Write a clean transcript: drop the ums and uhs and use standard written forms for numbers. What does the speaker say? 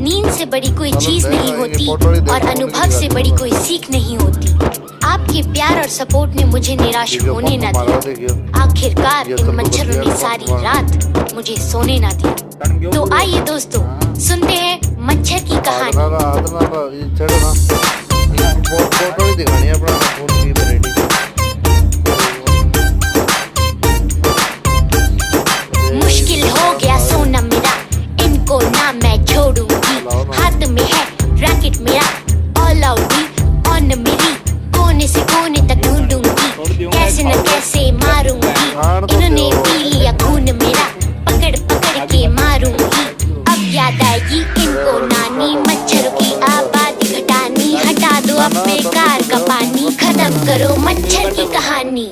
नींद से बड़ी कोई चीज नहीं होती और अनुभव से बड़ी कोई सीख नहीं होती। आपके प्यार और सपोर्ट ने मुझे निराश होने न दिया। आखिरकार इन मच्छरों ने सारी रात मुझे सोने न दिया। तो आइए दोस्तों, सुनते हैं मच्छर की कहानी। मुश्किल हो गया सोना मेरा, इनको ना मैं छोड़ूंगी। हाथ में है रैकेट मेरा, ऑल आउट भी ऑन मेरी। कोने से कोने तक ढूंढूंगी, कैसे न कैसे मारूंगी। इन्होंने पी लिया खून मेरा, पकड़ पकड़ के मारूंगी। अब याद आएगी इनको नानी, मच्छरों की आबादी घटानी। हटा दो अब बेकार का पानी, खत्म करो मच्छर की कहानी।